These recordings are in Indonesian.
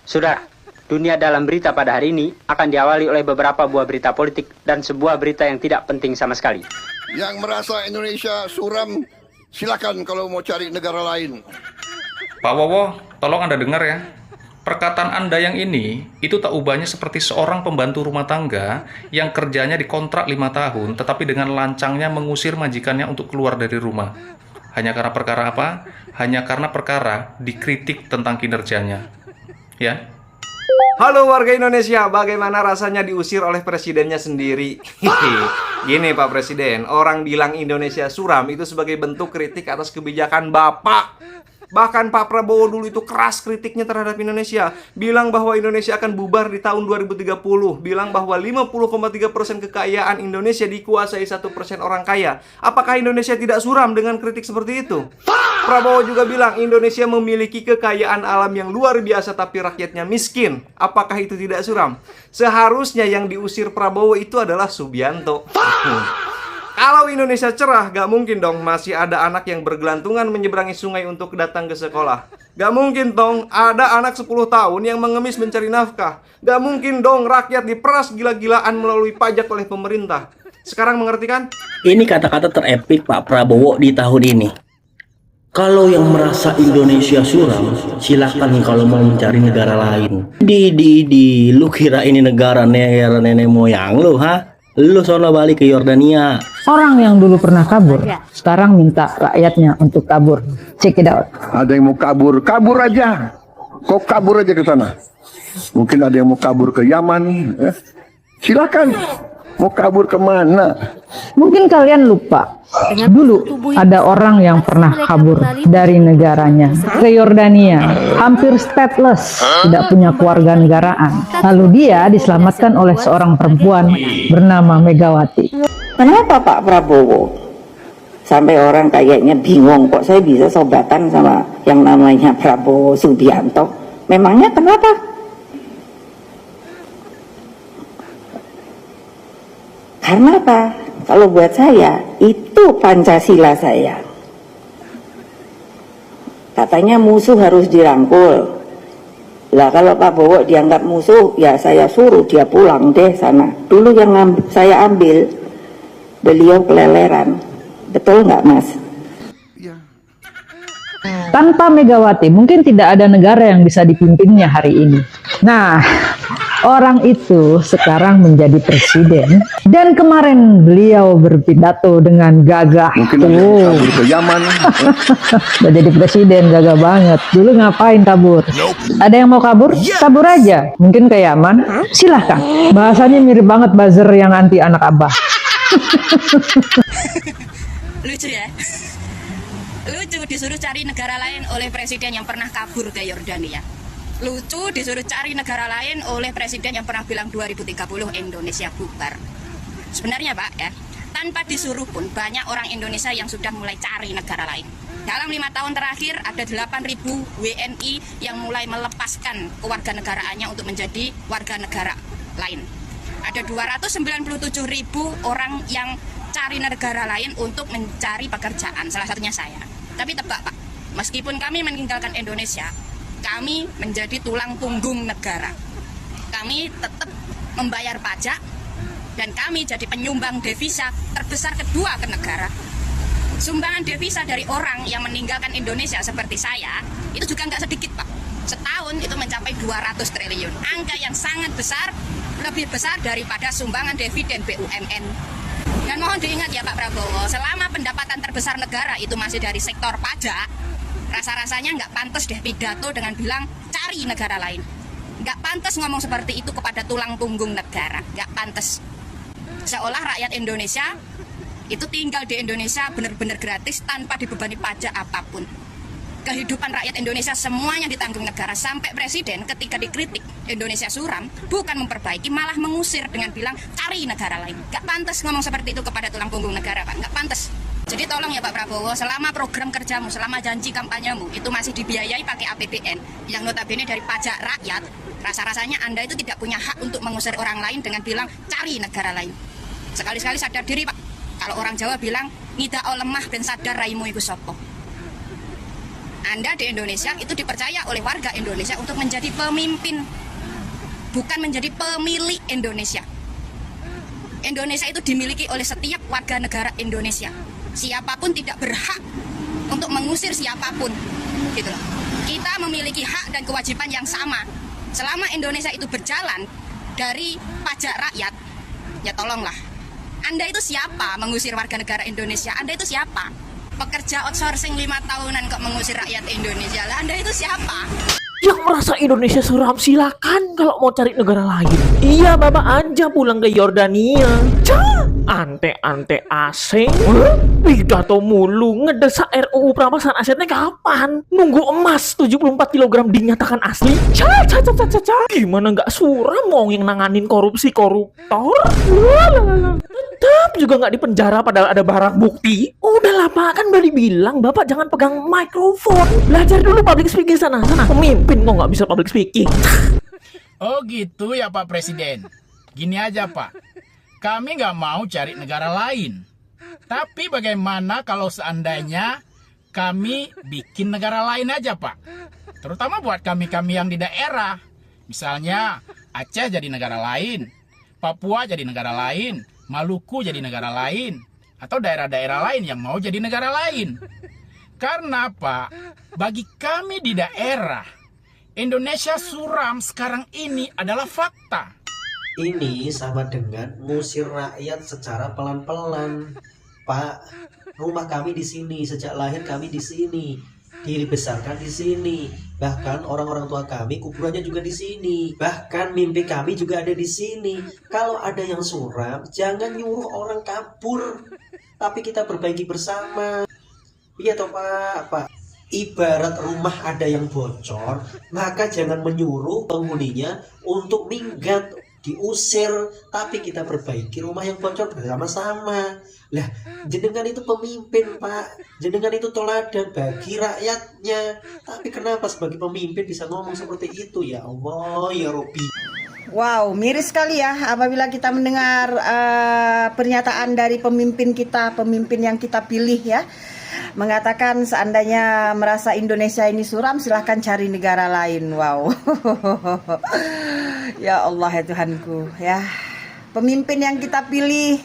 Sudah, dunia dalam berita pada hari ini akan diawali oleh beberapa buah berita politik dan sebuah berita yang tidak penting sama sekali. Yang merasa Indonesia suram, silakan kalau mau cari negara lain. Pak Wowo, tolong Anda dengar ya. Perkataan Anda yang ini, itu tak ubahnya seperti seorang pembantu rumah tangga yang kerjanya dikontrak 5 tahun, tetapi dengan lancangnya mengusir majikannya untuk keluar dari rumah. Hanya karena perkara apa? Hanya karena perkara dikritik tentang kinerjanya. Ya. Halo warga Indonesia, bagaimana rasanya diusir oleh presidennya sendiri? Gini Pak Presiden, orang bilang Indonesia suram itu sebagai bentuk kritik atas kebijakan Bapak. Bahkan Pak Prabowo dulu itu keras kritiknya terhadap Indonesia. Bilang bahwa Indonesia akan bubar di tahun 2030. Bilang bahwa 50,3% kekayaan Indonesia dikuasai 1% orang kaya. Apakah Indonesia tidak suram dengan kritik seperti itu? Prabowo juga bilang Indonesia memiliki kekayaan alam yang luar biasa tapi rakyatnya miskin. Apakah itu tidak suram? Seharusnya yang diusir Prabowo itu adalah Subianto. Kalau Indonesia cerah, gak mungkin dong masih ada anak yang bergelantungan menyeberangi sungai untuk datang ke sekolah. Gak mungkin dong ada anak 10 tahun yang mengemis mencari nafkah. Gak mungkin dong rakyat diperas gila-gilaan melalui pajak oleh pemerintah. Sekarang mengerti kan? Ini kata-kata terepik Pak Prabowo di tahun ini. Kalau yang merasa Indonesia suram, silakan kalau mau mencari negara lain. Lu kira ini negara nenek moyang lu, ha? Lu sono balik ke Yordania. Orang yang dulu pernah kabur, sekarang minta rakyatnya untuk kabur. Check it out. Ada yang mau kabur, kabur aja. Kok kabur aja ke sana? Mungkin ada yang mau kabur ke Yaman. Silakan. Mau kabur kemana? Mungkin kalian lupa, dulu ada orang yang pernah kabur dari negaranya ke Yordania, hampir stateless, tidak punya keluarga negaraan. Lalu dia diselamatkan oleh seorang perempuan bernama Megawati. Kenapa Pak Prabowo? Sampai orang kayaknya bingung, kok saya bisa sobatan sama yang namanya Prabowo Subianto. Memangnya kenapa? Karena apa? Kalau buat saya, itu Pancasila saya. Katanya musuh harus dirangkul. Lah kalau Pak Bowo dianggap musuh, ya saya suruh dia pulang deh sana. Dulu yang saya ambil, beliau keleleran. Betul nggak Mas? Tanpa Megawati, mungkin tidak ada negara yang bisa dipimpinnya hari ini. Nah, orang itu sekarang menjadi presiden. Dan kemarin beliau berpidato dengan gagah. Mungkin ada yang kabur ke Yaman. Udah jadi presiden, gagah banget. Dulu ngapain kabur? Ada yang mau kabur? Kabur aja. Mungkin ke Yaman? Silahkan. Bahasanya mirip banget buzzer yang anti anak abah. Lucu ya? Lucu disuruh cari negara lain oleh presiden yang pernah kabur ke Yordania. Lucu disuruh cari negara lain oleh presiden yang pernah bilang 2030 Indonesia bubar. Sebenarnya Pak ya, tanpa disuruh pun banyak orang Indonesia yang sudah mulai cari negara lain. Dalam 5 tahun terakhir ada 8.000 WNI yang mulai melepaskan kewarganegaraannya untuk menjadi warga negara lain. Ada 297.000 orang yang cari negara lain untuk mencari pekerjaan, salah satunya saya. Tapi tebak Pak, meskipun kami meninggalkan Indonesia, kami menjadi tulang punggung negara. Kami tetap membayar pajak dan kami jadi penyumbang devisa terbesar kedua ke negara. Sumbangan devisa dari orang yang meninggalkan Indonesia seperti saya, itu juga nggak sedikit Pak. Setahun itu mencapai 200 triliun. Angka yang sangat besar, lebih besar daripada sumbangan dividen BUMN. Dan mohon diingat ya Pak Prabowo, selama pendapatan terbesar negara itu masih dari sektor pajak, rasa-rasanya nggak pantas deh pidato dengan bilang cari negara lain. Nggak pantas ngomong seperti itu kepada tulang punggung negara, nggak pantas. Seolah rakyat Indonesia itu tinggal di Indonesia benar-benar gratis tanpa dibebani pajak apapun. Kehidupan rakyat Indonesia semuanya ditanggung negara, sampai presiden ketika dikritik Indonesia suram bukan memperbaiki, malah mengusir dengan bilang cari negara lain. Gak pantas ngomong seperti itu kepada tulang punggung negara Pak, gak pantas. Jadi tolong ya Pak Prabowo, selama program kerjamu, selama janji kampanyemu itu masih dibiayai pakai APBN yang notabene dari pajak rakyat, rasa-rasanya Anda itu tidak punya hak untuk mengusir orang lain dengan bilang cari negara lain. Sekali-sekali sadar diri Pak. Kalau orang Jawa bilang ngida lemah dan sadar raimu iku sopo. Anda di Indonesia itu dipercaya oleh warga Indonesia untuk menjadi pemimpin, bukan menjadi pemilik Indonesia. Indonesia itu dimiliki oleh setiap warga negara Indonesia. Siapapun tidak berhak untuk mengusir siapapun, gitu loh. Kita memiliki hak dan kewajiban yang sama. Selama Indonesia itu berjalan dari pajak rakyat, ya tolonglah. Anda itu siapa mengusir warga negara Indonesia? Anda itu siapa? Pekerja outsourcing 5 tahunan kok mengusir rakyat Indonesia lah. Anda itu siapa? Yang merasa Indonesia suram silakan kalau mau cari negara lain. Iya, Bapak aja pulang ke Yordania. Ante-ante asing, pidato mulu, ngedesak RUU perampasan asetnya kapan? Nunggu emas 74 kg dinyatakan asli? Gimana nggak suram mau yang nanganin korupsi koruptor? Tetap juga nggak dipenjara padahal ada barang bukti. Udahlah Pak, kan Bali bilang Bapak jangan pegang mikrofon. Belajar dulu public speaking sana. Pemimpin kok nggak bisa public speaking. Oh gitu ya Pak Presiden. Gini aja Pak, kami nggak mau cari negara lain. Tapi bagaimana kalau seandainya kami bikin negara lain aja Pak? Terutama buat kami-kami yang di daerah. Misalnya Aceh jadi negara lain, Papua jadi negara lain, Maluku jadi negara lain, atau daerah-daerah lain yang mau jadi negara lain. Karena Pak, bagi kami di daerah, Indonesia suram sekarang ini adalah fakta. Ini sama dengan ngusir rakyat secara pelan-pelan. Pak, rumah kami di sini, sejak lahir kami di sini, dibesarkan di sini. Bahkan orang-orang tua kami kuburannya juga di sini. Bahkan mimpi kami juga ada di sini. Kalau ada yang suram, jangan nyuruh orang kabur, tapi kita perbaiki bersama. Iya toh Pak. Ibarat rumah ada yang bocor, maka jangan menyuruh penghuninya untuk minggat, diusir, tapi kita perbaiki rumah yang bocor bersama-sama. Lah, jenengan itu pemimpin Pak, jenengan itu teladan bagi rakyatnya. Tapi kenapa sebagai pemimpin bisa ngomong seperti itu? Ya Allah, ya Robbi. Wow, miris sekali ya apabila kita mendengar pernyataan dari pemimpin kita, pemimpin yang kita pilih ya, mengatakan seandainya merasa Indonesia ini suram, silahkan cari negara lain. Wow. Ya Allah ya Tuhanku ya. Pemimpin yang kita pilih,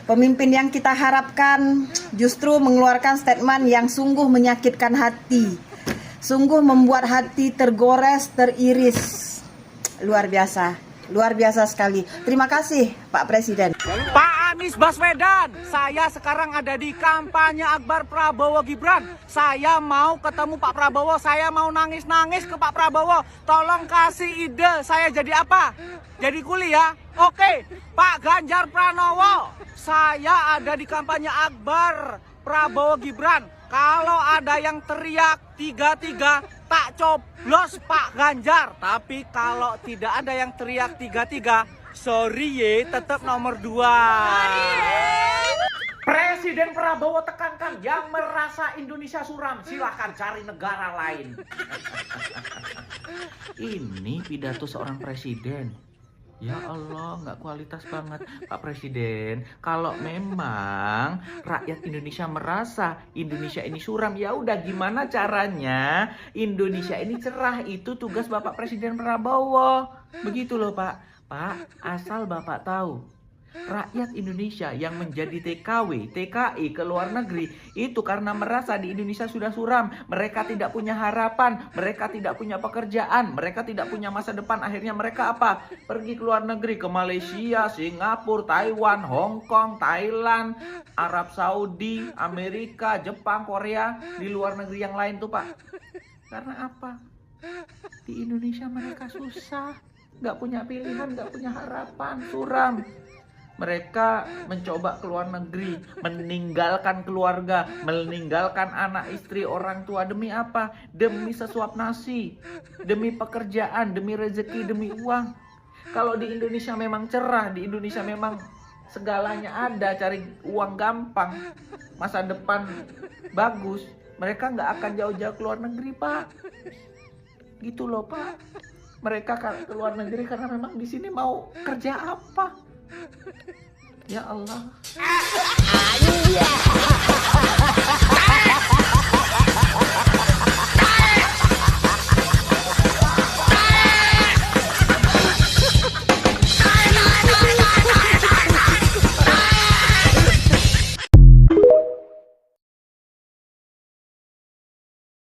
pemimpin yang kita harapkan justru mengeluarkan statement yang sungguh menyakitkan hati. Sungguh membuat hati tergores, teriris. Luar biasa sekali. Terima kasih Pak Presiden. Pak Anies Baswedan, saya sekarang ada di kampanye akbar Prabowo Gibran. Saya mau ketemu Pak Prabowo, saya mau nangis-nangis ke Pak Prabowo. Tolong kasih ide, saya jadi apa? Jadi kuli ya? Oke, Pak Ganjar Pranowo, saya ada di kampanye akbar Prabowo Gibran. Kalau ada yang teriak 3-3, tak coblos Pak Ganjar. Tapi kalau tidak ada yang teriak 3-3, sorry ye, tetap nomor 2. Presiden Prabowo tekankan yang merasa Indonesia suram silahkan cari negara lain. Ini pidato seorang presiden. Ya Allah, nggak kualitas banget Pak Presiden. Kalau memang rakyat Indonesia merasa Indonesia ini suram, ya udah gimana caranya Indonesia ini cerah? Itu tugas Bapak Presiden Prabowo. Begitu loh Pak. Pak, asal Bapak tahu, rakyat Indonesia yang menjadi TKW, TKI ke luar negeri itu karena merasa di Indonesia sudah suram, mereka tidak punya harapan, mereka tidak punya pekerjaan, mereka tidak punya masa depan. Akhirnya mereka apa? Pergi ke luar negeri, ke Malaysia, Singapura, Taiwan, Hong Kong, Thailand, Arab Saudi, Amerika, Jepang, Korea, di luar negeri yang lain tuh Pak. Karena apa? Di Indonesia mereka susah, nggak punya pilihan, nggak punya harapan, suram. Mereka mencoba ke luar negeri, meninggalkan keluarga, meninggalkan anak istri, orang tua. Demi apa? Demi sesuap nasi, demi pekerjaan, demi rezeki, demi uang. Kalau di Indonesia memang cerah, di Indonesia memang segalanya ada, cari uang gampang, masa depan bagus, mereka nggak akan jauh-jauh ke luar negeri Pak. Gitu loh Pak. Mereka ke luar negeri karena memang di sini mau kerja apa? Ya Allah.